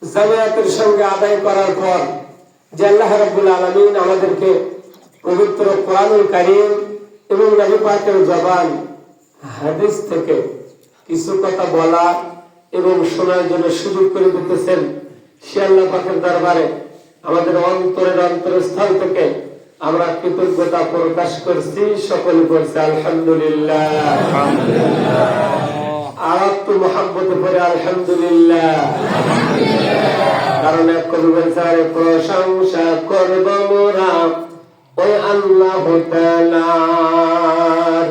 জামায়াতের সঙ্গে আদায় করার পর যে আল্লাহ রাব্বুল আলামিন আমাদেরকে পবিত্র কোরআনুল কারীম এবং নবী পাকের জবান হাদিস থেকে কিছু কথা বলা এবং শোনার জন্য সুযোগ করে দিতেছেন, সে আল্লাহ পাকের দরবারে আমাদের অন্তরের অন্তরস্থল থেকে আমরা কৃতজ্ঞতা প্রকাশ করছি। সকলে বলছে আলহামদুলিল্লাহ। আর তো মহব্বতে পড়ে আলহামদুলিল্লাহ। কারণ এক কবি বলছে, আরে প্রশংসা করব মোরা ওই আল্লাহ তাআলার,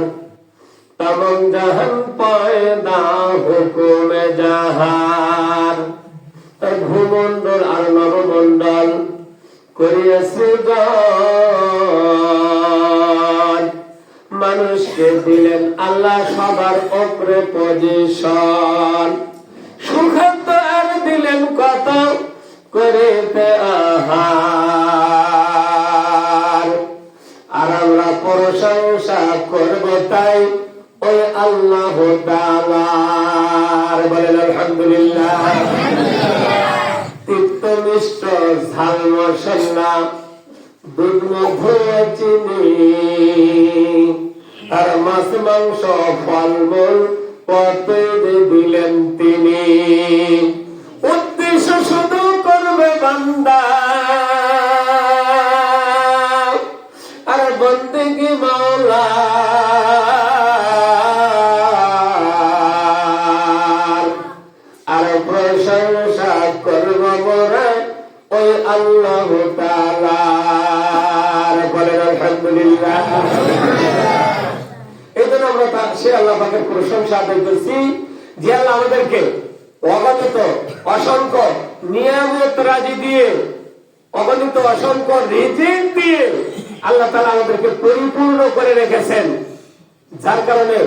তামাম জাহান পয়দা হুকুমে জাহার। তার ভূমণ্ডল আর নবমণ্ডল করিয়াছে গান, মানুষকে দিলেন আল্লাহ সবার উপরে পজিশন, সুখান্ত আর দিলেন কত করিতে আহার। আর আমরা প্রশংসা করব তাই ওই আল্লাহ তাআলার। বলেন আলহামদুলিল্লাহ। তিক্ত মিষ্ট ঝাল মশলা দুধ মধু চিনি আর মাছ মাংস ফলমূল কতই দিলেন তিনি। উদ্দেশ্য শুধু করবে বান্দা আর বন্দেগি মাওলা, আর প্রশংসা করব মোরা ওই আল্লাহ তাআলার। বলেন আলহামদুলিল্লাহ। এই জন্য আমরা সে আল্লাহ পাকের প্রশংসা আদায় করছি যে আল্লাহ আমাদেরকে অগণিত অসংখ্য নিয়ামত রাজি দিয়ে, অগণিত অসংখ্য রিজিক দিয়ে আল্লাহ তাআলা আমাদেরকে পরিপূর্ণ করে রেখেছেন। যার কারণে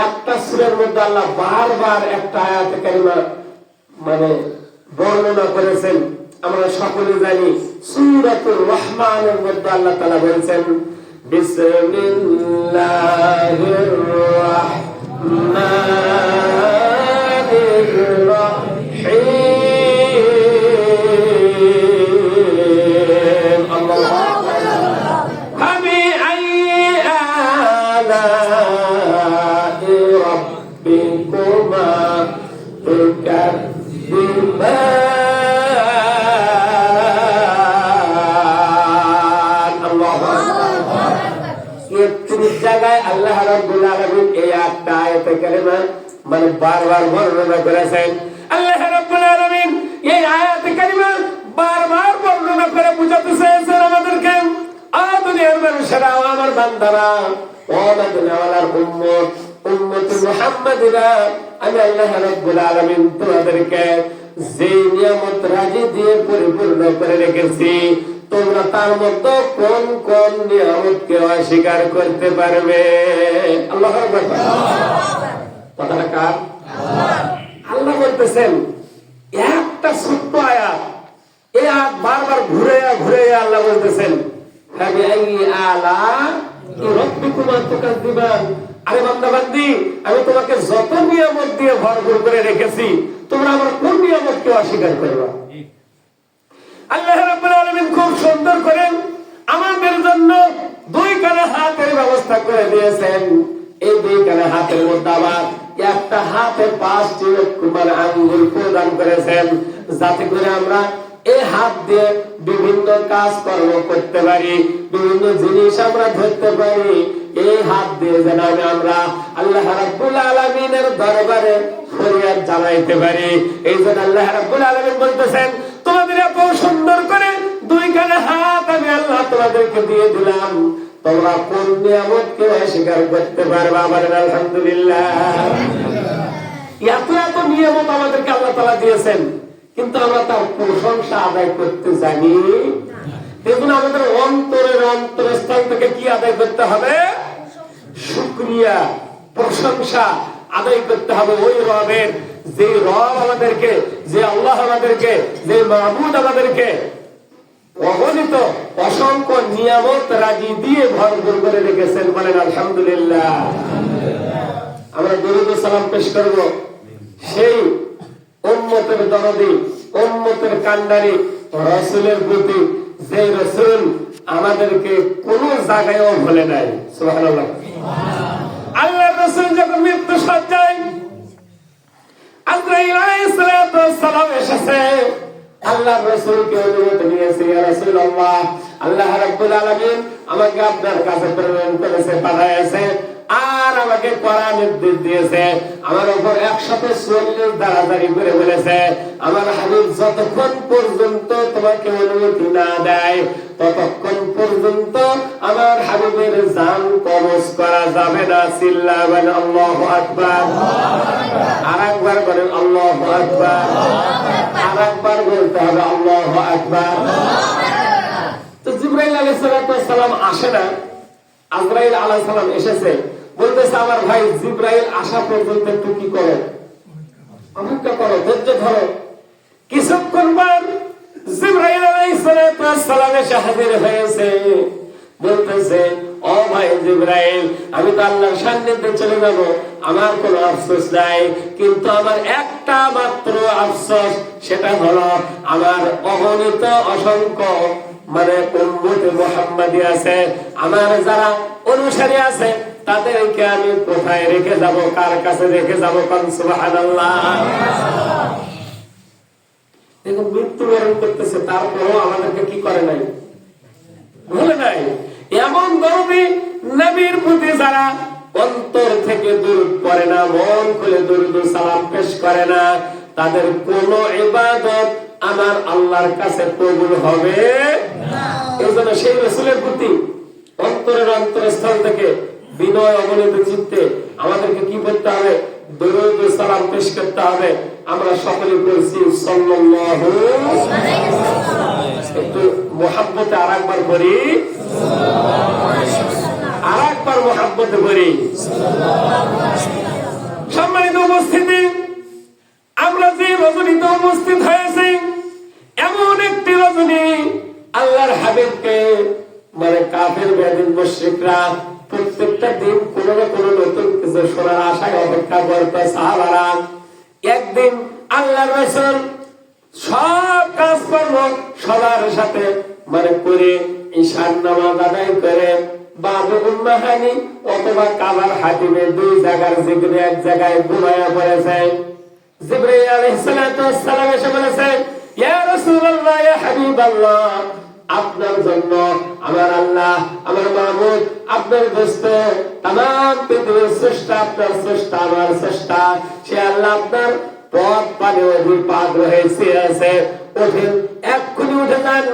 একটা সূরার মধ্যে আল্লাহ বারবার একটা আয়াতে কারিমা বর্ণনা করেছেন। আমরা সকলে জানি সূরাতুর রহমানের মধ্যে আল্লাহ তাআলা বলেছেন, বিসমিল্লাহির রাহমানির রাহিম। ফাবি আইয়ি আলা'i রাব্বিকুমা জায়গায় আল্লাহ রাব্বুল আলামিন এই একটা আয়াতে কারিমা বারবার বর্ণনা করেছেন। আল্লাহ রাব্বুল আলামিন এই আয়াতে কারিমা বারবার বর্ণনা করে বুঝাতে চেয়েছেন আমাদেরকে, দুনিয়ার মানুষেরা, আমার বান্দারা, ও মদিনাওয়ালার উম্মত, উম্মত মুহাম্মাদিরা, আমি আল্লাহ রাব্বুল আলামিন তোমাদেরকে যে নিয়ামত রাজি দিয়ে পরিপূর্ণ করে রেখেছি, তোমরা তার মধ্যে কোন কোন নিয়ামতকে অস্বীকার করতে পারবে? আল্লাহু আকবার। কথাটা কার? আল্লাহ বলতেছেন। একটা ছোট্ট আয়াত, এই আয়াত বারবার ঘুরে ঘুরে আল্লাহ বলতেছেন, ফাবি আইয়ি আলা'i রাব্বিকুমা তুকাযযিবান। আরে বান্দা বান্দি, আমি তোমাকে যত নিয়ামত দিয়ে ভরপুর করে রেখেছি, তোমরা আমার কোন নিয়ামতকে অস্বীকার করবে? আল্লাহ রাব্বুল আলামিন খুব সুন্দর করে আমাদের জন্য দুই কানে হাতের ব্যবস্থা করে দিয়েছেন। এই দুই কানে হাতের মধ্যে আবার একটা হাতে 5টি আঙ্গুল প্রদান করেছেন, যাতে করে আমরা এই হাত দিয়ে বিভিন্ন কাজ কর্ম করতে পারি, বিভিন্ন জিনিস আমরা ধরতে পারি। এই হাত দিয়ে যেন আমরা আল্লাহ রাব্বুল আলামিনের দরবারে ফরিয়াদ জানাইতে পারি। এই জন্য আল্লাহ রাব্বুল আলামিন বলতেছেন, তোমাদের এত সুন্দর করে দুই কানে হাত আমি আল্লাহ তোমাদেরকে দিয়ে দিলাম, তোমরা কোন নিয়ামতকে অস্বীকার করতে পারবে? বলেন আলহামদুলিল্লাহ। এত এত নিয়ামত আমাদেরকে আল্লাহ তাআলা দিয়েছেন, কিন্তু আমরা তার প্রশংসা আদায় করতে জানি না। আমাদের অন্তরের অন্তরস্থল থেকে কি আদায় করতে হবে? শুকরিয়া, প্রশংসা আদায় করতে হবে ওই রবের, যে রব আমাদেরকে, যে আল্লাহ আমাদেরকে, যে মাবুদ আমাদেরকে অগণিত অসংখ্য নিয়ামত রাজি দিয়ে ভরপুর করে রেখেছেন। বলেন আলহামদুলিল্লাহ। আমরা দরুদ ও সালাম পেশ করব সেই উম্মতের দরদি, উম্মতের কান্ডারি রাসূলের প্রতি যে রাসূল আমাদেরকে কোন জায়গায়ও ভুলে নাই। সুবহানাল্লাহ। আল্লাহর রাসূল যখন মৃত্যু সজ্জায় আজরাইল আলাইহিস সালাম এসেছে, আল্লাহর রাসূলকে অনুমতি নিয়েছে, ইয়া রাসূলুল্লাহ, আল্লাহ রাব্বুল আলামিন আমাকে আপনার কাছে প্রেরণ করেছে, পাঠাইছে, আর আমাকে কড়া নির্দেশ দিয়েছে, আমার উপর 140 দাঁড়াদাঁড়ি করে বলেছে, আমার হাবিব যতক্ষণ পর্যন্ত তোমাকে অনুমতি না দেয় ততক্ষণ পর্যন্ত আমার হাবিবের জান কবজ করা যাবে না। চিল্লাবেন আল্লাহু আকবার। আরেকবার বলেন আল্লাহু আকবার। আরেকবার বলতে হবে আল্লাহু আকবার। তো জিবরাইল আলাইহিস সালাম আসে না, আজরাইল আলাইহিস সালাম এসেছে, বলতেছে আমার ভাই জিবরাইল আসা পর্যন্ত একটু কি করো, অপেক্ষা করো, ধৈর্য ধরো। কিছুক্ষণ পর জিবরাইল আলাইহিস সালাম এসে হাজির হয়েছে, বলতেছে ও ভাই জিবরাইল, আমি তো আল্লাহর সান্নিধ্যে চলে যাব, আমার কোনো আফসোস নাই, কিন্তু আমার একটা মাত্র আফসোস, সেটা হলো আমার অগণিত অসংখ্য উম্মতে মুহাম্মাদি আছে, আমার যারা অনুসারী আছে তাদেরকে আমি কোথায় রেখে যাব, কার কাছে রেখে যাব? কোন সুবহানাল্লাহ। দেখো মৃত্যুবরণ করতেছে, তারপরও আমাদেরকে কি করে নাই, ভুলে নাই। এমন দরদি নবীর প্রতি যারা অন্তর থেকে দরুদ পড়ে না, মন খুলে দরুদ সালাম পেশ করে না, তাদের কোন ইবাদত আমার আল্লাহর কাছে কবুল হবে না। এজন্য সেই রাসূলের প্রতি অন্তরের অন্তরস্থল থেকে বিনয় অবনীত চিত্তে আমাদেরকে কি করতে হবে? দরুদ সালাম পেশ করতে হবে। আমরা সকলে বলছি সাল্লাল্লাহু আলাইহি ওয়াসাল্লাম। একটু মুহাব্বতে আরেকবার করি, আরেকবার মুহাব্বতে করি। সম্মানিত উপস্থিতি, আমরা যে রজনীতে উপস্থিত হয়েছি, এমন একটি রজনী আল্লাহর হাবিবকে কাফের বেদিন মুশরিকরা প্রত্যেকটা দিন কোন না কোন নতুন কিছু শোনার আশায় অপেক্ষা করত। সাহাবারা একদিন আল্লাহর রাসূল সব কাজকর্ম সবার সাথে করে ঈশান নামাজ আদায় করে বাবু উম্মাহানি অথবা কাবার হাতিমে দুই জায়গার যেখানে এক জায়গায় ঘুমায়া পড়েছে। জিবরাইল আলাইহিস সালাম এসে বলেছে, ইয়া রাসূলুল্লাহ, ইয়া হাবিবাল্লাহ, আপনার জন্য আমার আল্লাহ, আমার মাহবুব, আপনার দোস্ত, তামাম পৃথিবীর স্রষ্টা, আপনার স্রষ্টা, আমার স্রষ্টা, সে আল্লাহ আপনার পথ পানে অধিপাত হয়েছে আছে। ওঠেন, এক্ষুনি উঠে যান,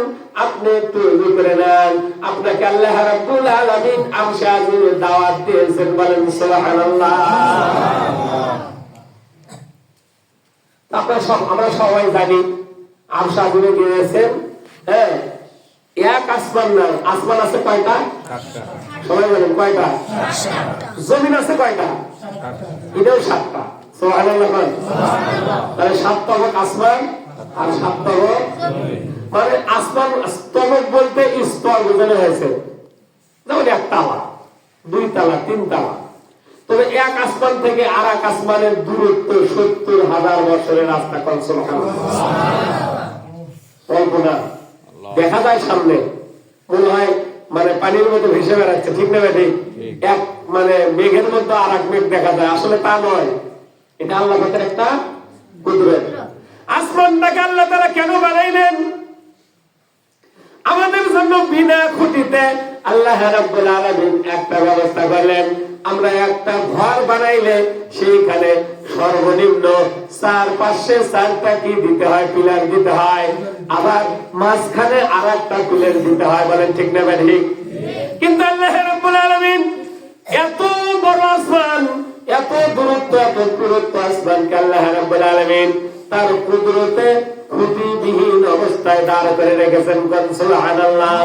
আপনি একটু উযু করে নেন, আপনাকে আল্লাহ রাব্বুল আলামিন আমসা আজিমের দাওয়াত দিয়েছেন। বলেন সুবহানাল্লাহ। আমরা সবাই জানি আমসা আজিমে গিয়েছেন, হ্যাঁ, এক আসমান না, আসমান আছে কয়টা? সবাই বলেন কয়টা? জমিন আছে কয়টা? এটাও 7টা। সুবহানাল্লাহ। তাহলে 7 তবক আসমান আর 7 তবক আসমান। তবক বলতে স্তর বোঝানো হয়েছে, যেমন 1 তালা, 2 তালা, 3 তালা। তবে এক আসমান থেকে আর এক আসমানের দূরত্ব 70,000 বছরের রাস্তা। কোন সুবহানাল্লাহ। কল্পনা দেখা যায় সামনে, মনে হয় পানির মতো ভেসে বেড়াচ্ছে, ঠিক না ঠিক? এক মেঘের মধ্যে আর এক মেঘ দেখা যায়, আসলে তা নয়, এটা আল্লাহ পাকের একটা কুদরত। আসমানটাকে আল্লাহ তাআলা কেন বানাইলেন? আমাদের জন্য বিনা খুঁটিতে আল্লাহ রাব্বুল আলামিন একটা ব্যবস্থা করলেন। আমরা একটা ঘর বানাইলে সেইখানে সর্বনিম্ন 4 4টা কি দিতে হয়? পিলার দিতে হয়। আবার মাঝখানে আরেকটা পিলার দিতে হয়। বলেন ঠিক না ঠিক? কিন্তু আল্লাহ রাব্বুল আলামিন এত বড় আসমান, এত দূরত্ব, এত দূরত্ব আসমানকে আল্লাহ রাব্বুল আলামিন তার কুদরতে খুঁটিবিহীন অবস্থায় দাঁড় করে রেখেছেন। সুবহানাল্লাহ।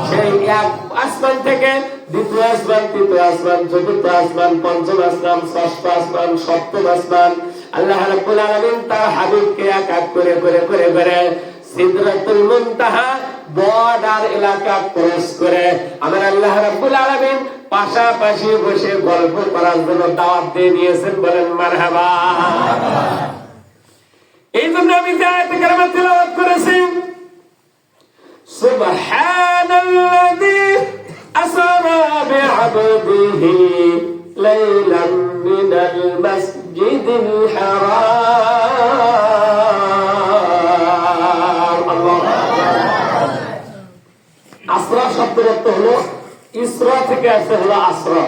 সেই এক আসমান থেকে দ্বিতীয় আসমান, তৃতীয় আসমান, চতুর্থ আসমান, পঞ্চম আসমান, ষষ্ঠ আসমান, সপ্তম আসমান আল্লাহ রাব্বুল আলামিন তার হাবিবকে এক এক করে করে করে করে সিদরাতুল মুনতাহা বর্ডার এলাকা ক্রস করে আমার আল্লাহ রাব্বুল আলামিন পাশাপাশি বসে গল্প করার জন্য দাওয়াত দিয়ে দিয়েছেন। বলেন মারহাবা। এই জন্য আমি যে আয়াতে কারিমা তেলাওয়াত করেছি, সুবহানাল্লাযী আসরা বিআবদিহি লাইলান মিনাল মাসজিদিল হারাম। আল্লাহু আকবার। আসরা শব্দের অর্থ হলো ইসরা থেকে আসে হলো আসরা।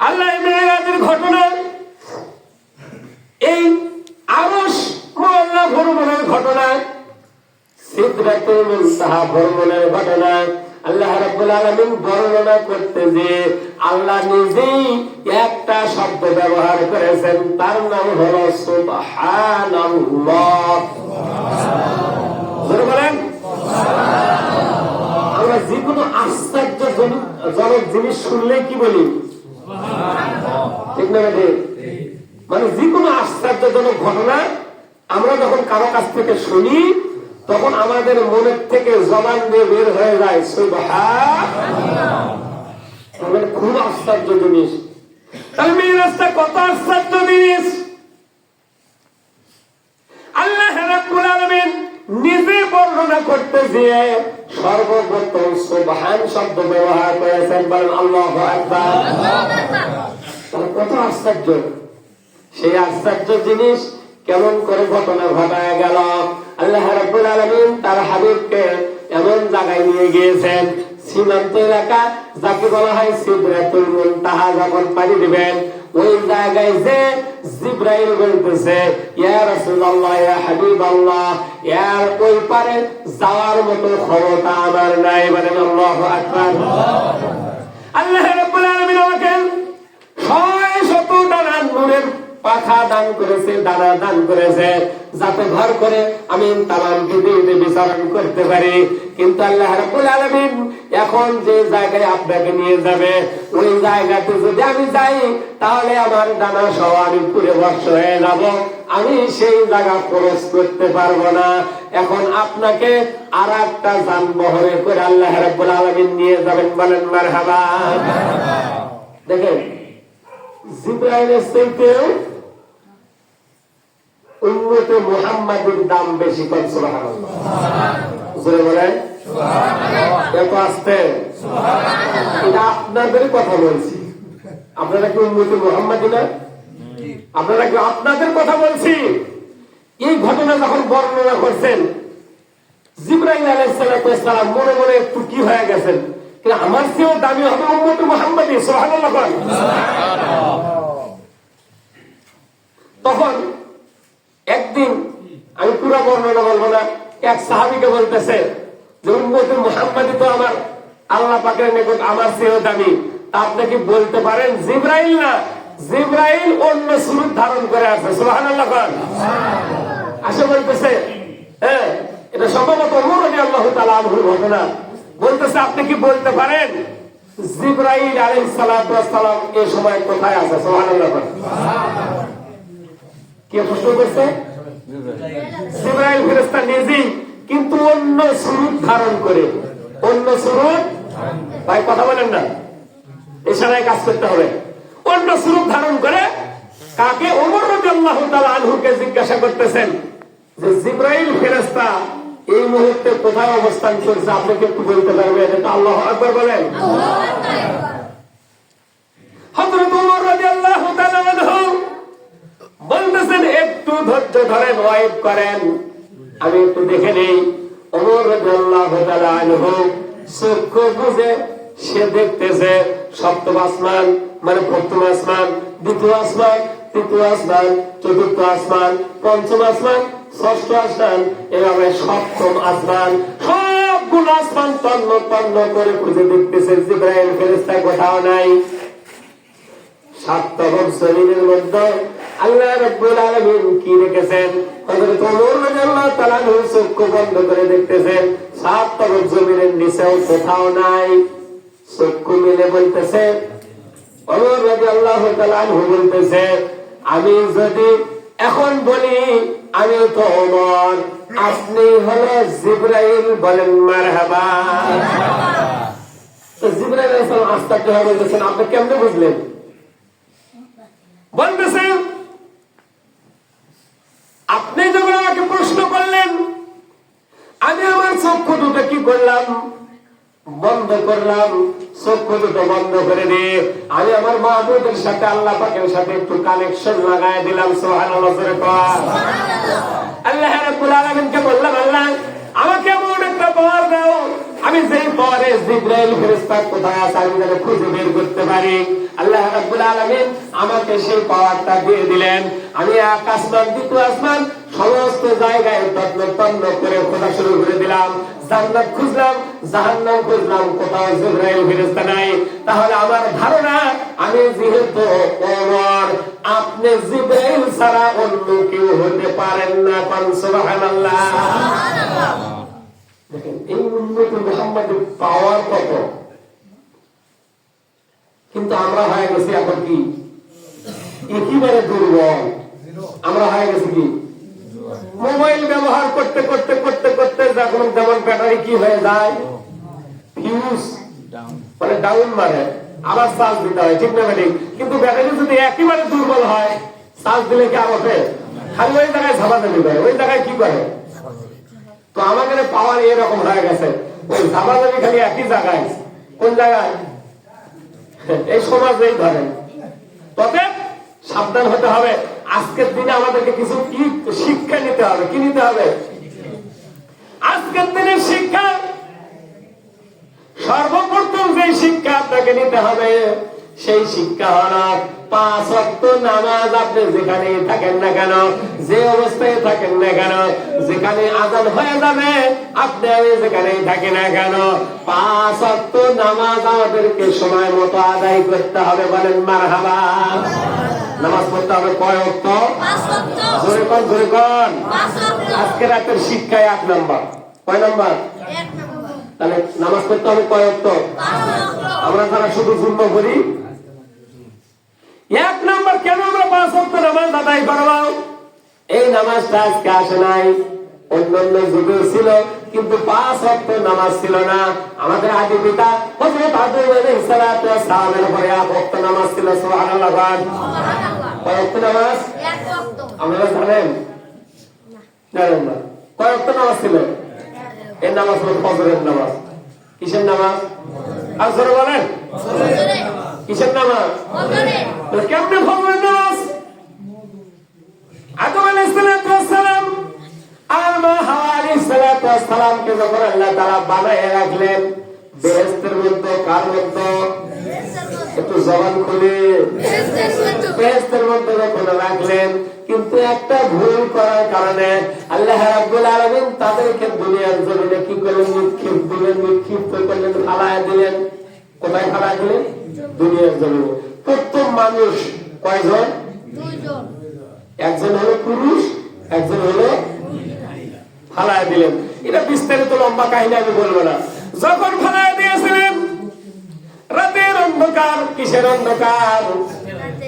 আল্লাহ মেরাজের ঘটনা, এই আরশ মহল্লা ভ্রমণের ঘটনা, সিদরাতুল মুনতাহা ভ্রমণের ঘটনা আল্লাহ রাব্বুল আলামিন বর্ণনা করতে যে আল্লাহ নিজেই একটা শব্দ ব্যবহার করেছেন, তার নাম হলো সুবহানাল্লাহ। জোরে বলেন সুবহানাল্লাহ। আমরা যে কোনো আশ্চর্যজনক জিনিস শুনলেই কি বলি? সুবহানাল্লাহ। ঠিক না? মানে যে কোনো আশ্চর্যজনক ঘটনা আমরা যখন কারো কাছ থেকে শুনি, তখন আমাদের মনের থেকে জবান দিয়ে বের হয়ে যায় সুবহানাল্লাহ। মানে খুব আশ্চর্য জিনিস। তাহলে মিরাজটা কত আশ্চর্য জিনিস! আল্লাহ রাব্বুল আলামিন নিজে বর্ণনা করতে গিয়ে সর্বপ্রথম সুবহান শব্দ ব্যবহার করেছেন। বলেন আল্লাহু আকবার। তাহলে কত আশ্চর্য! সেই আশ্চর্য জিনিস কেমন করে ঘটনা ঘটায় গেল? আল্লাহ রাব্বুল আলামিন তার হাবিবকে এমন জায়গায় নিয়ে গিয়েছেন, সীমান্ত এলাকা যাকে বলা হয় সিদরাতুল মুনতাহা। যখন পাড়ি দিবেন ওই জায়গায় যে জিবরাইল বলতেছে, ইয়া রাসূলুল্লাহ, ইয়া হাবিবাল্লাহ, এর ওই পারে যাওয়ার মতো ক্ষমতা আমার নাই। বলেন আল্লাহু আকবার। আল্লাহ রাব্বুল আলামিন আমাকে ৬০০ ডানার নূরের পাখা দান করেছে, দানা দান করেছে, যাতে ভর করে আমি তামাম পৃথিবীতে বিচরণ করতে পারি। কিন্তু আল্লাহ রাব্বুল আলামিন এখন যে জায়গায় আপনাকে নিয়ে যাবে, ওই জায়গাতে যদি আমি যাই, তাহলে আমার ডানা সহ আমি পুরে বর্ষ হয়ে যাব, আমি সেই জায়গা ক্রস করতে পারবো না। এখন আপনাকে আর একটা যানবাহনে করে আল্লাহ রাব্বুল আলামিন নিয়ে যাবেন। বলেন মারহাবা। দেখেন, জিবরাইলের চাইতেও উম্মতে মুহাম্মাদের দাম বেশি। কোন সুবহানাল্লাহ। জোরে বলেন সুবহানাল্লাহ। এত আস্তে সুবহানাল্লাহ। এটা আপনাদের কথা বলছি, আপনারা কি উম্মতে মুহাম্মাদি না? আপনারা কি আপনাদের কথা বলছি? এই ঘটনা যখন বর্ণনা করছেন, জিবরাইল আলাইহিস সালাম মনে মনে একটু কি হয়ে গেছেন, আমার চেয়েও দামি হবে উম্মতে মুহাম্মাদি। সুবহানাল্লাহ। তখন একদিন, আমি পুরো বর্ণনা বলবো না, এক সাহাবীকে বলতেছে যে উম্মতে মুহাম্মাদি তো আমার আল্লাহ পাকের নিকট আমার চেয়েও দামি। তা আপনি কি বলতে পারেন জিবরাইল না? জিবরাইল অন্য সুরূপ ধারণ করে আছে। সুবহানাল্লাহ। আসে বলতেছে, হ্যাঁ, এটা সম্ভবত ওমর রাদিয়াল্লাহু তাআলা আনহুর ঘটনা। বলতেছে, আপনি কি বলতে পারেন জিবরাইল আলাইহিস সালাতু ওয়াস সালাম এই সময় কোথায় আছে? সুবহানাল্লাহ। কে প্রশ্ন করছে? জিবরাইল ফেরেশতা নিজেই, কিন্তু অন্য স্বরূপ ধারণ করে। অন্য স্বরূপ, ভাই কথা বলেন না, ইশারায় কাজ করতে হবে। অন্য স্বরূপ ধারণ করে কাকে? ওমর রাদিয়াল্লাহু তাআলা আনহুকে জিজ্ঞাসা করতেছেন যে জিবরাইল ফেরেশতা এই মুহূর্তে কোথায় অবস্থান করছে, আপনি কি একটু বলতে পারবেন? এটা আল্লাহু আকবার বলেন। আল্লাহু আকবার। হযরত ওমর রাদিয়াল্লাহু তাআলা আনহু বলতেছেন, একটু ধৈর্য ধরেন, ওয়েট করেন, আমি একটু দেখে নেই। ওমর রাদিয়াল্লাহু তাআলা আনহু চক্ষু বুজে সে দেখতেছে সপ্তম আসমান, মানে প্রথম আসমান, দ্বিতীয় আসমান, তৃতীয় আসমান, চতুর্থ আসমান, পঞ্চম আসমান, ষষ্ঠ আসমান, এভাবে সপ্তম আসমান, সবগুলো আসমান তন্ন তন্ন করে খুঁজে দেখতেছে, জিবরাইল ফেরেশতা কোথাও নাই। সাতম জমিনের মধ্যে আল্লাহ রাব্বুল আলামিন কি রেখেছেন? হযরত ওমর রাদিয়াল্লাহু তাআলা চক্ষু বন্ধ করে দেখতেছেন, সাতম জমিনের নিচেও কোথাও নাই। চক্ষু মিলে বলতেছে, ওমর রাদিয়াল্লাহু তাআলা বলতেছে, আমি যদি এখন বলি আমি তো ওমর, আপনি হলো জিবরাইল। বলেন মারহাবা। তো জিবরাইল আলাইহিস সালাম আশ্চর্য হয়ে বলতেছেন, আপনি কেমনে বুঝলেন? বলতেছেন, আপনি যখন আমাকে প্রশ্ন করলেন, আমি আমার চক্ষু দুটো কি করলাম? বন্ধ করলাম। চক্ষু দুটো বন্ধ করে দিয়ে আমি আমার মাহবুবের সাথে, আল্লাহ পাকের সাথে একটু কানেকশন লাগাই দিলাম। সুবহানাল্লাহ। আল্লাহ রাব্বুল আলামিনকে বললাম, আল্লাহ আমাকে এমন একটা পাওয়ার দাও, আমি যেই পাওয়ারে জিবরাইল ফেরেশতা কোথায় আছে আমি যেন খুঁজে বের করতে পারি। আল্লাহ রাব্বুল আলামিন আমাকে সেই পাওয়ারটা দিয়ে দিলেন। আমি এক আসমান দ্বিতীয় আসমান সমস্ত জায়গায় তন্ন করে খোঁজা শুরু করে দিলাম। জান্নাত খুঁজলাম, জাহান্নাম খুঁজলাম, কোথাও জিবরাইল ফেরেশতা নাই। তাহলে আমার ধারণা, আমি যেহেতু ওমর, আপনি জিবরাইল ছাড়া অন্য কেউ হতে পারেন না। সুবহানাল্লাহ। দেখেন এই উম্মতে মুহাম্মাদের পাওয়ার কত। কিন্তু আমরা হয়ে গেছি এখন কি একেবারে দুর্বল। আমরা হয়ে গেছি কি মোবাইল ব্যবহার করতে করতে করতে করতে যখন যেমন ব্যাটারি কি হয়ে যায়, ফিউজ মানে ডাউন মারে, আবার চার্জ দিতে হয়, ঠিক না ঠিক? কিন্তু ব্যাটারি যদি একেবারে দুর্বল হয়, চার্জ দিলে কি আর ওঠে? খালি ওই জায়গায় ঝাপাঝাপি করে, ওই জায়গায় কি করে? তো আমাদের পাওয়ার এরকম হয়ে গেছে, ওই ঝাপাঝাপি খালি একই জায়গায়। কোন জায়গায়? এই সমাজেই ধরেন। তবে সাবধান হতে হবে। আজকের দিনে আমাদেরকে কিছু কি শিক্ষা নিতে হবে। কি নিতে হবে? আজকের দিনের শিক্ষা, সর্বপ্রথম যে শিক্ষা আপনাকে নিতে হবে, সেই শিক্ষা হলো 5 ওয়াক্ত নামাজ। আপনি যেখানেই থাকেন না কেন, যে অবস্থায় থাকেন না কেন, যেখানে আযান হয়ে যাবে, আপনি আমি যেখানেই থাকি না কেন, 5 ওয়াক্ত নামাজ আমাদেরকে সময় মতো আদায় করতে হবে। বলেন মারহাবা। নামাজ পড়তে হবে কয় ওয়াক্ত? 5 ওয়াক্ত। জোরে কোন, জোরে কোন। 5 ওয়াক্ত। আজকে রাতের শিক্ষা 1 নাম্বার। কয় নাম্বার? 1 নাম্বার। তাহলে নামাজ পড়তে হবে কয় ওয়াক্ত? 5 ওয়াক্ত। আমরা যারা শুধু জুম্মা করি, 1 নাম্বার কেন আমরা 5 ওয়াক্ত নামাজ আদায় করব? এই নামাজটা আজকে আসে নাই, অন্যান্য যুগে ছিল, কিন্তু 5 ওয়াক্ত নামাজ ছিল না। আমাদের আদি পিতা হযরত আদম আলাইহিস সালাতু ওয়াস সালামের পরে 1 ওয়াক্ত নামাজ ছিল। সুবহানাল্লাহ। সুবহানাল্লাহ। কয় ওয়াক্ত নামাজ? 1 ওয়াক্ত। আপনারা জানেন? জানেন না? কয় ওয়াক্ত নামাজ ছিল? এই নামাজ হলো ফজরের নামাজ। কিসের নামাজ? আর জোরে বলেন। ফজরের। কিসের নামাজ? ফজরের। তো কেমনে ফজরের নামাজ? আদম আলাইহিস সালাতু ওয়াস সালাম আর মা হাওয়া আলাইহিস সালাতু ওয়াস সালামকে যখন আল্লাহ তাআলা বানায় রাখলেন বেহেশতের মধ্যে, কার মধ্যে? একটু জবান খুলে। বেহেশতের মধ্যে যখন রাখলেন, কিন্তু একটা ভুল করার কারণে আল্লাহ রাব্বুল আলামিন তাদেরকে দুনিয়ার জমিনে কি করলেন? নিক্ষিপ্ত করলেন, ফালায় দিলেন। কোথায় ফালায় দিলেন? দুনিয়ার জমিনে। প্রথম মানুষ কয়জন? 2 জন। একজন হলো পুরুষ, একজন হলো ফালায় দিলেন। এটা বিস্তারিত লম্বা কাহিনী, আমি বলবো না। যখন ফালায় দিয়েছিলেন, রাতের অন্ধকার। কিসের অন্ধকার?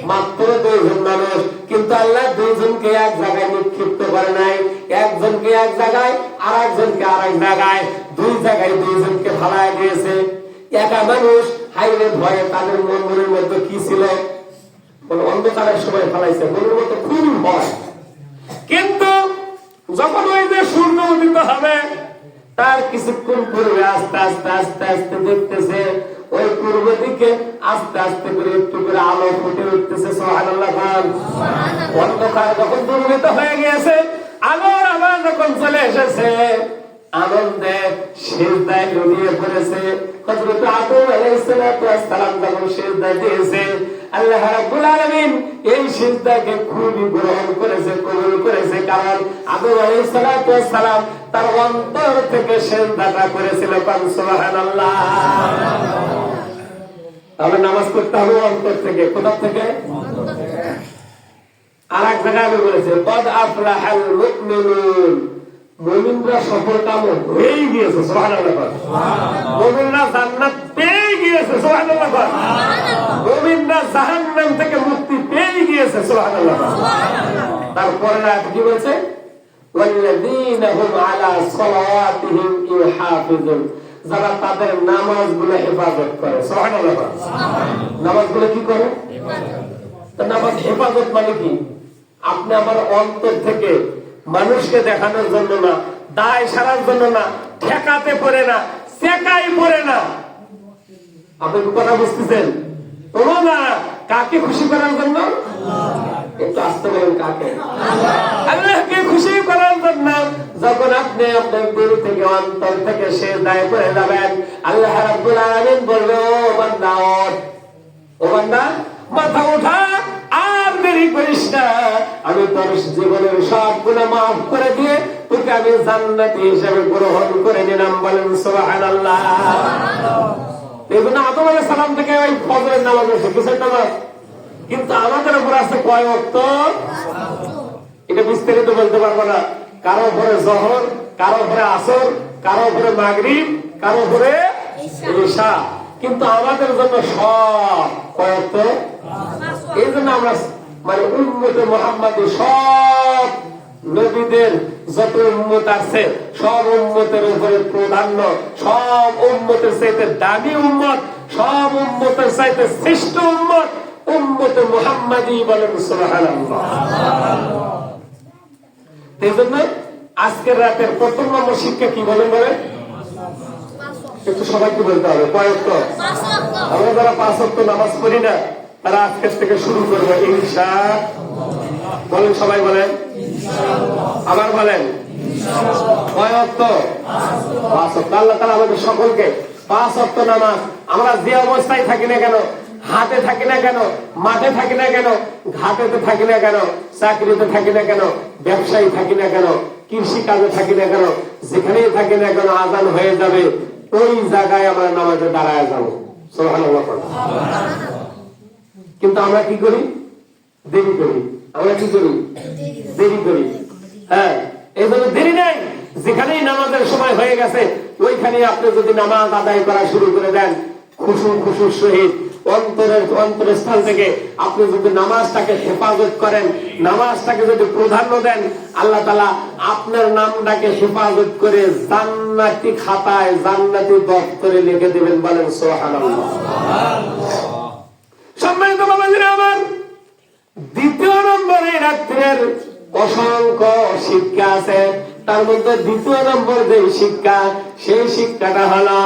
মাত্র 2 জন মানুষ, কিন্তু আল্লাহ 2 জনকে এক জায়গায় নিক্ষিপ্ত করে নাই। একজনকে এক জায়গায়, আর একজনকে আরেক জায়গায়। 2 জায়গায় 2 জনকে ফালায় দিয়েছে। একা মানুষ, হাইরে ভয়ে তাদের মনের মধ্যে কি ছিল? অন্ধকারের সময় ফালাইছে, মনের মধ্যে খুব ভয়। কিন্তু যখন ওই যে সূর্য উদিত হবে, তার কিছুক্ষণ পূর্বে আস্তে আস্তে আস্তে আস্তে দেখতেছে ওই পূর্ব দিকে আস্তে আস্তে করে একটু করে আলো ফুটে উঠতেছে। সুবহানাল্লাহ। অন্ধকার যখন দূরীভূত হয়ে গিয়েছে, আলোর আবার যখন চলে এসেছে, আনন্দে সিজদায় লুটিয়ে পড়েছে। হযরত আদম আলাইহিস সালাম যখন সিজদা দিয়েছে, আল্লাহ রাব্বুল আলামিন এই সিজদাকে খুবই গ্রহণ করেছে, কবুল করেছে। কারণ আদম আলাইহিস সালাম তার অন্তর থেকে সিজদাটা করেছিল। সুবহানাল্লাহ। তাহলে নামাজ পড়তে হবে অন্তর থেকে। কোথা থেকে? আর এক জায়গায় আমি বলেছি, কদ আফলাহাল মুমিনুন, মুমিনরা সফলকাম হয়ে গিয়েছে। সুবহানাল্লাহ। মুমিনরা জান্নাত পেয়ে গিয়েছে। সুবহানাল্লাহ। মুমিনরা জাহান্নাম থেকে মুক্তি পেয়ে গিয়েছে। সুবহানাল্লাহ। তারপরে আয়াত কি বলছে? ওয়াল্লাযীনা হুম আলা সালাওয়াতিহিম ইউহাফিজুন, যারা তাদের নামাজগুলো হেফাজত করে। সুবহানাল্লাহ। নামাজগুলো কি করে? হেফাজত। তো নামাজ হেফাজত মানে কি? আপনি আমার অন্তর থেকে মানুষকে দেখানোর জন্য না, দায় সারার জন্য না, ঠেকাতে পারে না, চেকাই পড়ে না। আপনি কথা বুঝতেছেন? কাকে খুশি করার জন্য? একটু আসতে বলেন, কাকে? আল্লাহকে খুশি করার জন্য। যখন আপনি আপনার দিল থেকে অন্তর থেকে সিজদায় পড়ে যাবেন, আল্লাহ রাব্বুল আলামিন বলবে, ও বান্দা ও বান্দা মাথা ওঠা, আর দেরি করিস না, আমি তোর জীবনের সব গুনাহ মাফ করে দিয়ে তোকে আমি জান্নাতি হিসেবে গ্রহণ করে নিলাম। বলেন সুবহানাল্লাহ। এই জন্য আদম আলাইহিস সালাম থেকে ওই ফজরের নামাজ শিখেছেন নামাজ, কিন্তু আমাদের উপর আছে কয় ওয়াক্ত? এটা বিস্তারিত বলতে পারবো না। কারো উপরে জোহর, কারো উপরে আসর, কারো উপরে মাগরিব, কারো উপরে ইশা, কিন্তু আমাদের জন্য সব কয় ওয়াক্ত? এই জন্য আমরা মানে উম্মতে মুহাম্মাদি, সব নবীদের যত উম্মত আছে সব উম্মতের উপরে প্রাধান্য, সব উম্মতের চাইতে দামি উম্মত, সব উম্মতের চাইতে শ্রেষ্ঠ উম্মত উম্মতে মুহাম্মাদি। বলেন সুবহানাল্লাহ। এই জন্য আজকের রাতের প্রথম নম্বর শিক্ষা কি বলেন? বলেন একটু সবাইকে বলতে হবে কয় ওয়াক্ত? আমরা যারা 5 ওয়াক্ত নামাজ পড়ি না, তারা আজকের থেকে শুরু করবো ইনশাআল্লাহ। বলেন সবাই, বলেন আবার বলেন কয় ওয়াক্ত? 5 ওয়াক্ত। আল্লাহ তাআলা আমাদের সকলকে 5 ওয়াক্ত নামাজ, আমরা যে অবস্থায় থাকি না কেন, হাতে থাকি না কেন, মাঠে থাকি না কেন, ঘাটেতে থাকি না কেন, চাকরিতে থাকি না কেন, ব্যবসায়ী থাকি না কেন, কৃষি কাজে থাকি না কেন, যেখানেই থাকি না কেন, আজান হয়ে যাবে ওই জায়গায় আমরা নামাজে দাঁড়ায় যাবো। সুবহানাল্লাহ। কিন্তু আমরা কি করি? দেরি করি। আমরা কি করি? দেরি করি। হ্যাঁ, এই জন্য দেরি নাই। যেখানেই নামাজের সময় হয়ে গেছে ওইখানে আপনি যদি নামাজ আদায় করা শুরু করে দেন, খুশুর সহিত অন্তরস্থল থেকে আপনি যদি নামাজটাকে হেফাজত করেন, নামাজটাকে যদি প্রাধান্য দেন, আল্লাহ তাআলা আপনার নামটাকে হেফাজত করে জান্নাতি খাতায়, জান্নাতি দপ্তরে লিখে দিবেন। বলেন সুবহানাল্লাহ। সম্মানিত বাবাজিরা আমার, দ্বিতীয় নম্বরে রাত্রের অসংখ্য শিক্ষা আছে। তার মধ্যে দ্বিতীয় নম্বর যে শিক্ষা, সেই শিক্ষাটা হলো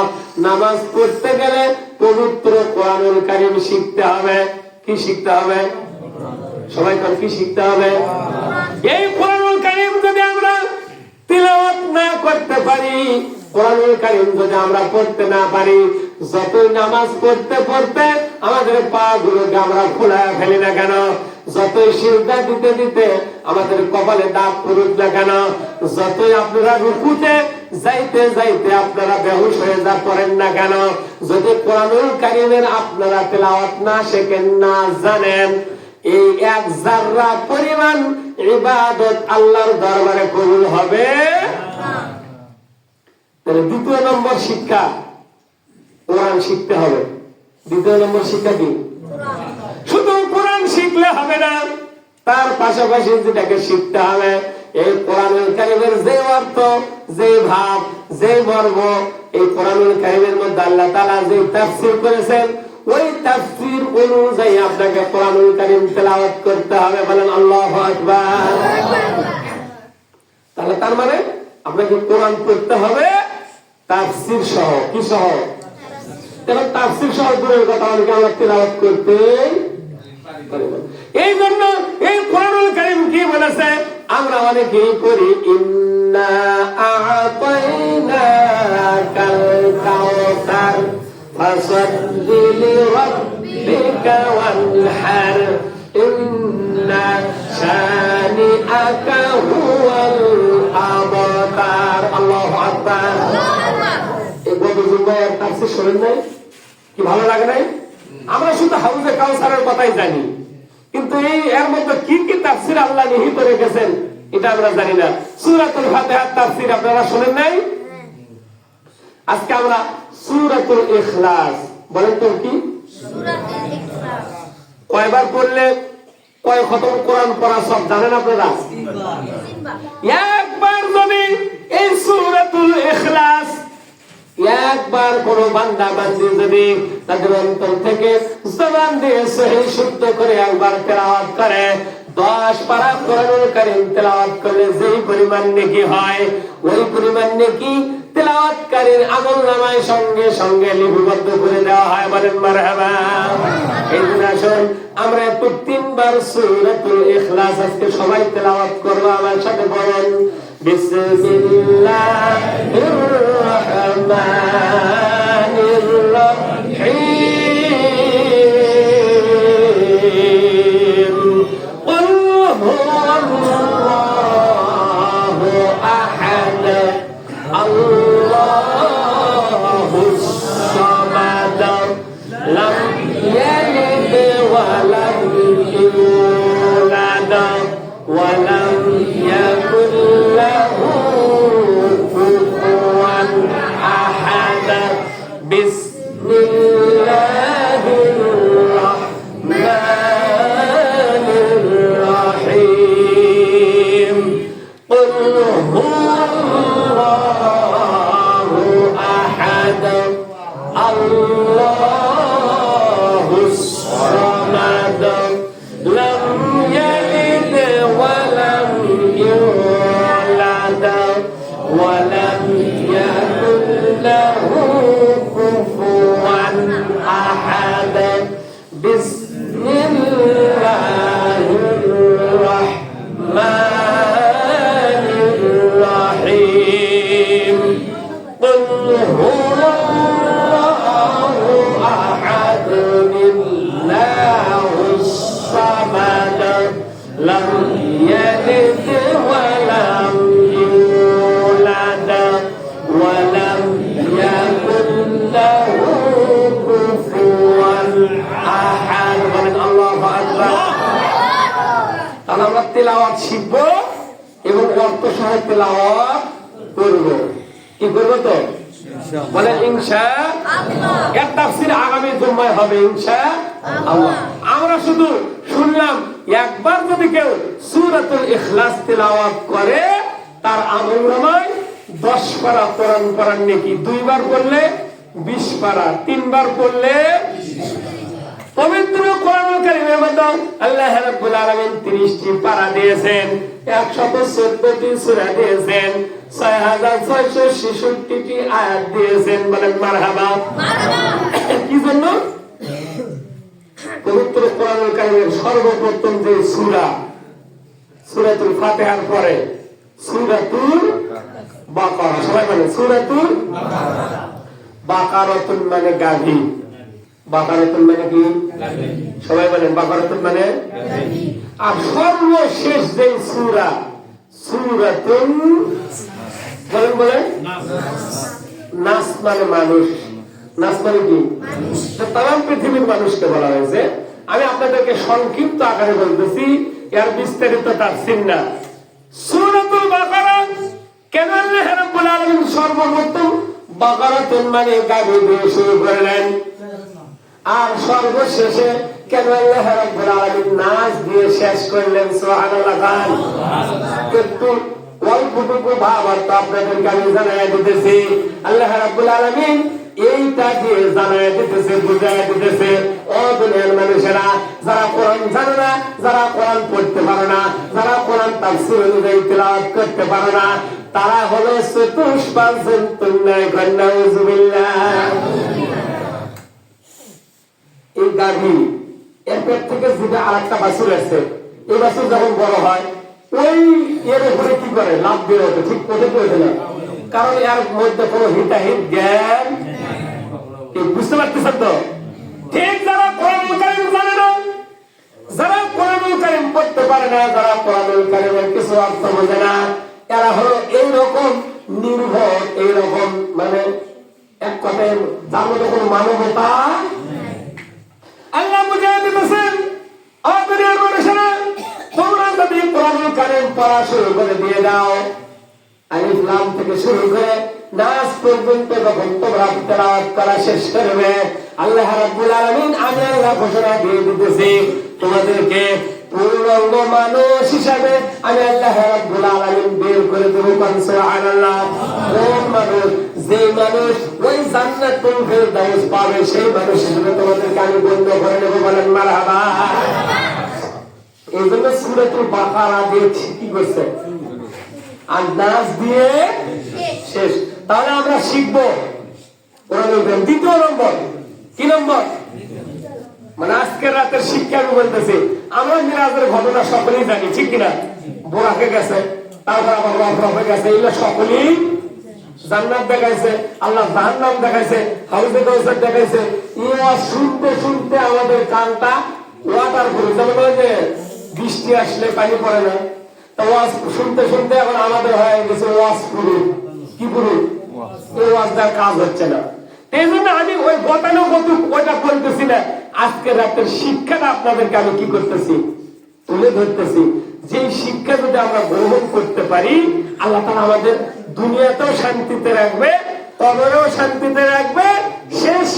নামাজ পড়তে গেলে পবিত্র কোরআনুল কারীম শিখতে হবে। কি শিখতে হবে? সবাই কোন কি শিখতে হবে? এই কোরআনুল কারীম যদি আমরা তিলাওয়াত না করতে পারি, কোরআনুল কারীম যদি আমরা পড়তে না পারি, যতই নামাজ পড়তে পড়তে আমাদের পা গুলোকে আমরা খোলায় ফেলি না কেন, যতই সিজদা দিতে দিতে আমাদের কপালে দাগ পড়ুক না কেন, যতই আপনারা রুকুতে যাইতে যাইতে আপনারা বেহুশ হয়ে যা পড়েন না কেন, যদি কোরআনুল কারীমের আপনারা তেলাওয়াত না শেখেন, না জানেন, এই এক যাররা পরিমাণ ইবাদত আল্লাহর দরবারে কবুল হবে না। তাহলে দ্বিতীয় নম্বর শিক্ষা, কোরআন শিখতে হবে। দ্বিতীয় নম্বর শিক্ষা কি? শুধু কোরআন শিখলে হবে না, তার পাশাপাশি যেটাকে শিখতে হবে, এই কোরআনুল কারীমের যে অর্থ, যে ভাব, যে মর্ম, এই কোরআনুল কারীমের মধ্যে আল্লাহ তাআলা যে তাফসীর করেছেন, ওই তাফসীর অনুযায়ী আপনাকে কোরআনুল কারীম তেলাওয়াত করতে হবে। বলেন আল্লাহু আকবার। তাহলে তার মানে আপনাকে কোরআন পড়তে হবে তাফসীর সহ। কি সহ? কারণ তাফসীর সহ দূরের কথা, অনেকে আমরা তেলাওয়াত করতে পারি না। এই জন্য এই কোরআনুল কারীম কি বলেছে আমরা অনেকেই করি, ইন্না আ'তাইনাকাল কাউসার ফাসাল্লি লিরাব্বিকা ওয়ানহার ইন্না শানিআকা হুয়াল আবতার। আল্লাহু আকবার। এই বদরুবায়ের তাফসীর শুনেন নাই? কি ভালো লাগে নাই? আমরা শুধু হাউজে কাউসারের কথাই জানি, কিন্তু এই এর মধ্যে কি কি তাফসীর আল্লাহ নিহিত রেখেছেন এটা আমরা জানি না। সূরাতুল ফাতিহার তাফসীর আপনারা শুনেন নাই? আজকে আমরা সূরাতুল ইখলাস, বলেন তো কি? সূরাতুল ইখলাস কয়বার পড়লে কয় খতম কোরআন পড়া সব জানেন আপনারা? একবার যদি এই সূরাতুল ইখলাস একবার কোন বান্দা বান্দি যদি তাদের অন্তর থেকে জবান দিয়ে সহি শুদ্ধ করে একবার তেলাওয়াত করে, 10 পারা কোরআনুল কারীম তেলাওয়াত করলে যেই পরিমাণ নেকি হয়, ওই পরিমাণ নেকি তেলাওয়াতকারীর আমলনামায় সঙ্গে সঙ্গে লিপিবদ্ধ করে দেওয়া হয়। বলেন মারহাবা। এই জন্য আসুন আমরা একটু 3 বার সূরাতুল ইখলাস আজকে সবাই তেলাওয়াত করব। আমার সাথে বলেন বিসমিল্লাহির রহমানির রহিম। কুল হুয়াল্লাহু আহাদ আল্লাহুস সামাদ লাম ইয়ালিদ ওয়া লাম ইউলাদ ওয়া লাম ইয়াকুল লাহু কুফুওয়ান আহাদ। বিসমিল্লাহির রহমানির রহিম। কুল হুয়াল্লাহু আহাদ আল্লাহুস সামাদ লাম ইয়ালিদ ওয়া লাম ইউলাদ ওয়া লাম ইয়াকুল লাহু কুফুওয়ান আহাদ। বিসমিল্লাহির রহমানির রহিম। কুল হুয়াল্লাহু আহাদ আল্লাহুস সামাদ লাম ইয়ালিদ ওয়া লাম ইউলাদ ওয়া লাম ইয়াকুল লাহু কুফুওয়ান আহাদ। বলেন আল্লাহু আকবার। তাহলে আমরা তেলাওয়াত শিখব এবং অর্থ সহ তেলাওয়াত করব। কি করব তো? বলেন ইনশাআল্লাহ। এর তাফসীর আগামী জুমায় হবে ইনশাআল্লাহ। আমরা শুধু শুনলাম, একবার যদি কেউ সূরাতুল ইখলাস তেলাওয়াত করে তার আমলনামায় 10 পারা কোরআন পড়ার নেকি, 2 বার পড়লে 20 পারা, 3 বার পড়লে পবিত্র কোরআনুল কারীমের মধ্যে আল্লাহ রাব্বুল আলামিন 30টি পারা দিয়েছেন, 114টি সূরা দিয়েছেন, 6666টি আয়াত দিয়েছেন। বলেন মারহাবা। কি জন্য? পবিত্র কোরআনুল কারীমের সর্বপ্রথম যে সূরা, সূরাতুল ফাতিহার পরে সূরাতুল বাকারা। সবাই বলেন সূরাতুল বাকারাতুন মানে গাভী। বাকারাতুন মানে কি? সবাই বলেন বাকারাতুন মানে। আর সর্বশেষ যে সূরা সূরাতুন বলেন বলেন নাস মানে মানুষ। নাস মানে কি? তাম পৃথিবীর মানুষকে বলা হয়েছে। আমি আপনাদেরকে সংক্ষিপ্ত আকারে বলতেছি, এর বিস্তারিত তাফসীর না। সূরাতুল বাকারা কেন আল্লাহ রাব্বুল আলামিন সর্বপ্রথম বাকারাতুন মানে গাভী দিয়ে শুরু করলেন, আর সর্বশেষে কেন আল্লাহ রাব্বুল আলামিন নাস দিয়ে শেষ করলেন? সুবহানাল্লাহ। একটু অল্পটুকু ভাবার্থ আপনাদেরকে আমি জানাই দিতেছি। আল্লাহ রাব্বুল আলামিন এইটা দিয়ে জানাই দিতেছে, বুঝাই দিতেছে, ও দুনিয়ার মানুষেরা, যারা কোরআন জানে না, যারা কোরআন পড়তে পারে না, যারা কোরআন তাফসীর অনুযায়ী তেলাওয়াত করতে পারে না, তারা হলো চতুষ্পাঞ্চতুন নাউযুবিল্লাহ। এই গাভী এর পেট থেকে যেটা আরেকটা বাছুর আছে, এই বাছুর যখন বড় হয় ওই এর উপরে কি করে? লাভ বের ওঠে, ঠিক ওঠে তো ওঠে না, কারণ এর মধ্যে কোনো হিতাহিত জ্ঞান। বুঝতে পারতেছেন তো? ঠিক যারা কোরআনুল কারীম জানে না, যারা কোরআনুল কারীম পড়তে পারে না, যারা কোরআনুল কারীমের কিছু অর্থ বোঝে না, এরা হলো এইরকম নির্ভর, এইরকম মানে এক কথায় যার মধ্যে কোনো মানবতা। আল্লাহ বুঝিয়ে দিতেছেন, দুনিয়ার মানুষেরা, তোমরা যদি কোরআনুল কারীম পড়া শুরু করে দিয়ে দাও, আলিফ লাম থেকে শুরু করে নাস পর্যন্ত যখন তোমরা তেলাওয়াত করা শেষ করবে, আল্লাহ রাব্বুল আলামিন আমি আল্লাহ ঘোষণা দিয়ে দিতেছি, তোমাদেরকে পূর্ণাঙ্গ মানুষ হিসাবে আমি আল্লাহ রাব্বুল আলামিন বের করে দেব। সুবহানাল্লাহ। কোন মানুষ? যে মানুষ ওই জান্নাতুল ফেরদাউস পাবে, সেই মানুষ হিসেবে তোমাদেরকে আমি গণ্য করে নেব। বলেন মারহাবা। এই জন্য সূরাতুল বাকারা দিয়ে কি করছে, আর নাস দিয়ে শেষ। তাহলে আমরা শিখবো কোরআনুল কারীম। দ্বিতীয় নম্বর, কি নম্বর, মানে আজকের রাতের শিক্ষা আমি বলতেছি। আমরা মিরাজের ঘটনা সকলেই জানি, ঠিক কিনা? বোরাকে গেছে, তারপর আবার রফরফে গেছে, এগুলো সকলেই জান্নাত দেখাইছে, আল্লাহ জাহান্নাম দেখাইছে, হাউজে কাউসার দেখাইছে। ওয়াজ শুনতে শুনতে আমাদের কানটা ওয়াটার প্রুফ, যেমন ওই যে বৃষ্টি আসলে পানি পড়ে না, তা ওয়াজ শুনতে শুনতে এখন আমাদের হয়ে গেছে ওয়াজ প্রুফ। কি প্রুফ? এই ওয়াজ দেওয়ার কাজ হচ্ছে না। এই জন্য আমি ওই গতানুগতিক ওইটা বলতেছি না, আজকের রাতের শিক্ষাটা আপনাদেরকে আমি কি করতেছি, তুলে ধরতেছি। যে শিক্ষা যদি আমরা গ্রহণ করতে পারি, আল্লাহ তাআলা আমাদের দুনিয়াতেও শান্তিতে রাখবে, কবরেও শান্তিতে রাখবে, শেষ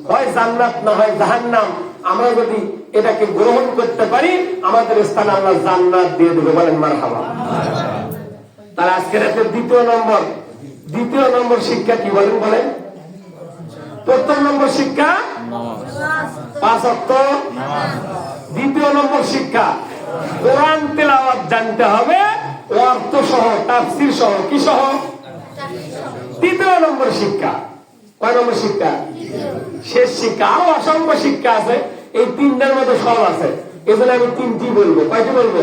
হয় জান্নাত না হয় জাহান্নাম। আমরা যদি এটাকে গ্রহণ করতে পারি, আমাদের স্থানে আল্লাহ জান্নাত দিয়ে দেবে, বলেন মারহাবা। তাহলে আজকের রাতের দ্বিতীয় নম্বর শিক্ষা কি বলেন? বলেন। প্রথম নম্বর শিক্ষা 5 ওয়াক্ত, দ্বিতীয় নম্বর শিক্ষা কোরআন তেলাওয়াত জানতে হবে, অর্থ সহ, তাফসীর সহ। কি সহ? তৃতীয় নম্বর শিক্ষা। কয় নম্বর শিক্ষা? শেষ শিক্ষা। আরো অসংখ্য শিক্ষা আছে, এই তিনটার মধ্যে সব আছে, এজন্য আমি তিনটি বলবো। কয়টি বলবো?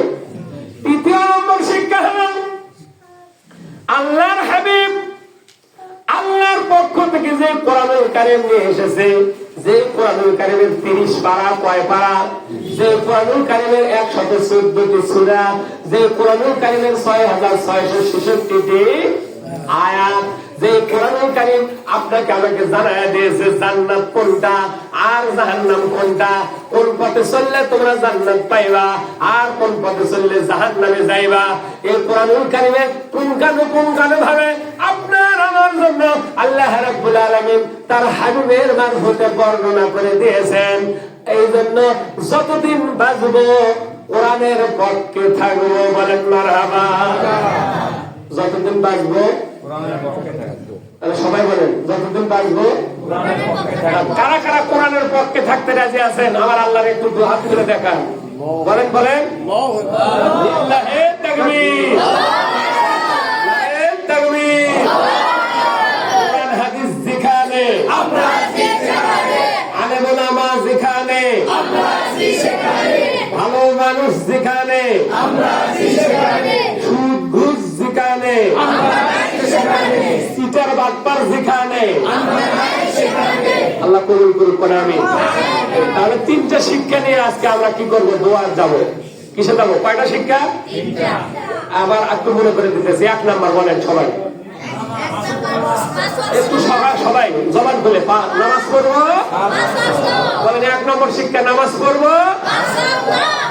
তৃতীয় নম্বর শিক্ষা হলো আল্লাহর হাবিব আল্লাহর পক্ষ থেকে যে কোরআনুল কারীম নিয়ে এসেছে, যে কোরআনুল কারীমের 30 পারা, কয় পারা? যে কোরআনুল কারীমের 114টি সূরা, যে কোরআনুল কারীমের 6666টি আয়াত, যে কোরআনুল কারীম আপনাকে আমাকে জানায়া দিয়েছে জান্নাত কোনটা আর জাহান্নাম কোনটা, কোন পথে চললে তোমরা জান্নাত পাইবা আর কোন পথে চললে জাহান্নামে যাইবা। এই কোরআনুল কারীমে পুঙ্খানুপুঙ্খানু ভাবে আপনার আমার জন্য আল্লাহ রাব্বুল আলামিন তার হাবিবের মারফতে বর্ণনা করে দিয়েছেন। এই জন্য যতদিন বাঁচবো কোরআনের পক্ষে থাকবো, বলেন মারহাবা। যতদিন বাঁচবো কোরআনের পক্ষে থাকবো। সবাই বলেন যতদিন বাঁচবো কোরআনের পক্ষে থাকবো। কারা কারা কোরআনের পক্ষে থাকতে রাজি আছেন? আমার আল্লাহর একটু দুই হাত তুলে দেখান, বলেন বলেন। লিল্লাহি তাকবীর, লিল্লাহি তাকবীর। কোরআন হাদিস যেখানে আমরা সেখানে, আলেম ওলামা যেখানে আমরা সেখানে, ভালো মানুষ যেখানে আমরা সেখানে, সুদ ঘুষ যেখানে আমরা সেখানে, সিটার বাটপার যেখানে আমরা সেখানে। আল্লাহ কবুল করুক করে আমি। তাহলে তিনটা শিক্ষা নিয়ে আজকে আমরা কি করবো? দোয়ার যাব। কিসে যাবো? কয়টা শিক্ষা? তিনটা। আবার একটু মনে করে দিতেছি। 1 নাম্বার বলেন সবাই, একটু সবাই জবান বলে নামাজ পড়বো, বলেন। 1 নম্বর শিক্ষা নামাজ পড়বো।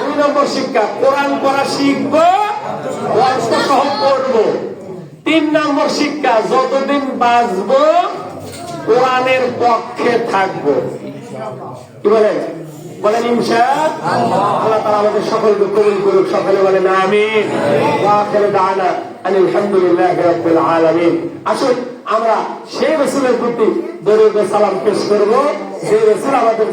2 নম্বর শিক্ষা কোরআন পড়া শিখবো, অর্থ সহ পড়বো। 3 নম্বর শিক্ষা যতদিন বাঁচবো কোরআনের পক্ষে থাকবো। কি বলেন? বলেন ইনশাআল্লাহ। আল্লাহ তাআলা আমাদের সকলকে কবুল করুক। সকলে বলেন আমিন। ওয়া আখিরু দাওয়ানা আলহামদুলিল্লাহি রাব্বিল আলামিন। আসুন আমরা সেই রাসূলের প্রতি দরুদ ও সালাম পেশ করব, যে রাসূল আমাদের